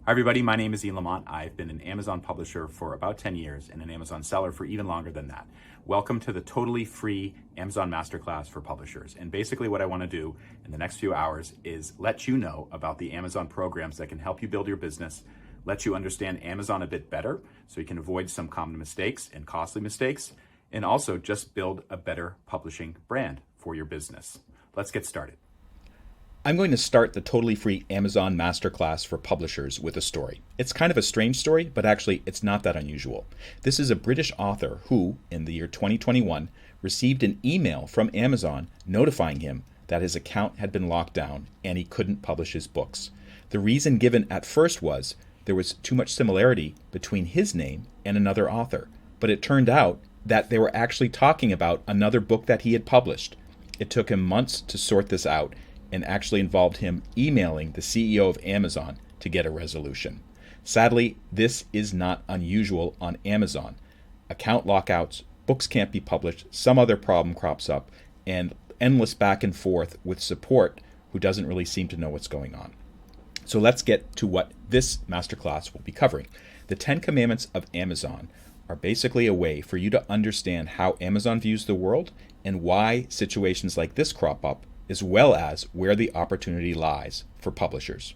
Hi everybody, my name is Ian Lamont. I've been an Amazon publisher for about 10 years and an Amazon seller for even longer than that. Welcome to the totally free Amazon Masterclass for publishers. And basically what I want to do in the next few hours is let you know about the Amazon programs that can help you build your business, let you understand Amazon a bit better so you can avoid some common mistakes and costly mistakes, and also just build a better publishing brand for your business. Let's get started. I'm going to start the totally free Amazon Masterclass for publishers with a story. It's kind of a strange story, but actually it's not that unusual. This is a British author who, in the year 2021, received an email from Amazon notifying him that his account had been locked down and he couldn't publish his books. The reason given at first was there was too much similarity between his name and another author, but it turned out that they were actually talking about another book that he had published. It took him months to sort this out, and actually involved him emailing the CEO of Amazon to get a resolution. Sadly, this is not unusual on Amazon. Account lockouts, books can't be published, some other problem crops up, and endless back and forth with support who doesn't really seem to know what's going on. So let's get to what this masterclass will be covering. The 10 Commandments of Amazon are basically a way for you to understand how Amazon views the world and why situations like this crop up, as well as where the opportunity lies for publishers.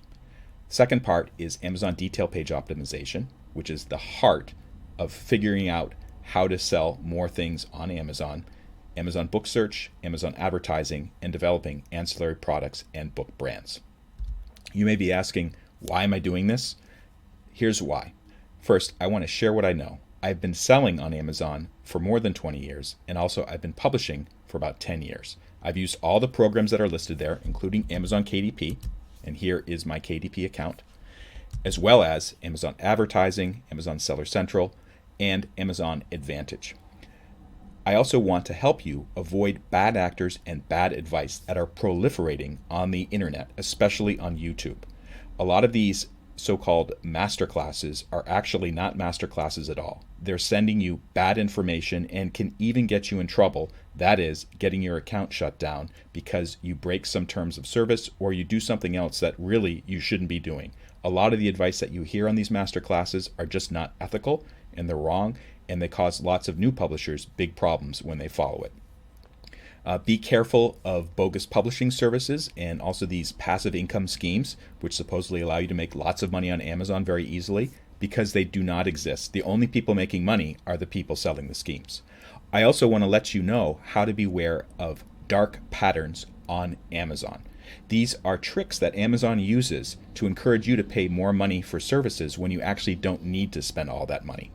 Second part is Amazon detail page optimization, which is the heart of figuring out how to sell more things on Amazon, Amazon book search, Amazon advertising, and developing ancillary products and book brands. You may be asking, why am I doing this? Here's why. First, I want to share what I know. I've been selling on Amazon for more than 20 years, and also I've been publishing for about 10 years. I've used all the programs that are listed there, including Amazon KDP, and here is my KDP account, as well as Amazon Advertising, Amazon Seller Central, and Amazon Advantage. I also want to help you avoid bad actors and bad advice that are proliferating on the internet, especially on YouTube. A lot of these so-called masterclasses are actually not masterclasses at all. They're sending you bad information and can even get you in trouble. That is, getting your account shut down because you break some terms of service or you do something else that really you shouldn't be doing. A lot of the advice that you hear on these masterclasses are just not ethical, and they're wrong, and they cause lots of new publishers big problems when they follow it. Be careful of bogus publishing services and also these passive income schemes, which supposedly allow you to make lots of money on Amazon very easily, because they do not exist. The only people making money are the people selling the schemes. I also want to let you know how to beware of dark patterns on Amazon. These are tricks that Amazon uses to encourage you to pay more money for services when you actually don't need to spend all that money.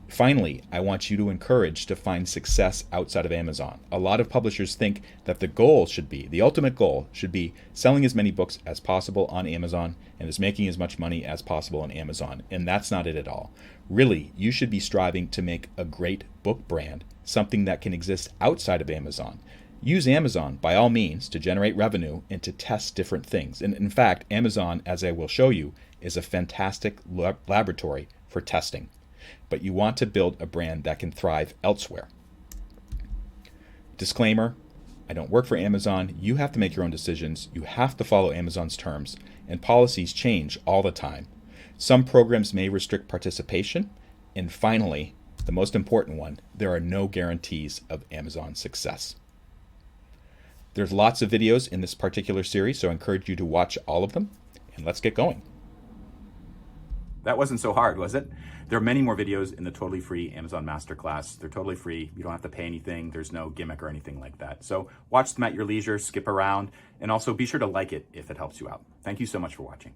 Finally, I want you to encourage to find success outside of Amazon. A lot of publishers think that the ultimate goal should be selling as many books as possible on Amazon and is making as much money as possible on Amazon. And that's not it at all. Really, you should be striving to make a great book brand, something that can exist outside of Amazon. Use Amazon by all means to generate revenue and to test different things. And in fact, Amazon, as I will show you, is a fantastic laboratory for testing. But you want to build a brand that can thrive elsewhere. Disclaimer, I don't work for Amazon. You have to make your own decisions. You have to follow Amazon's terms, and policies change all the time. Some programs may restrict participation. And finally, the most important one, there are no guarantees of Amazon success. There's lots of videos in this particular series, so I encourage you to watch all of them, and let's get going. That wasn't so hard, was it? There are many more videos in the totally free Amazon Masterclass. They're totally free. You don't have to pay anything. There's no gimmick or anything like that. So watch them at your leisure, skip around, and also be sure to like it if it helps you out. Thank you so much for watching.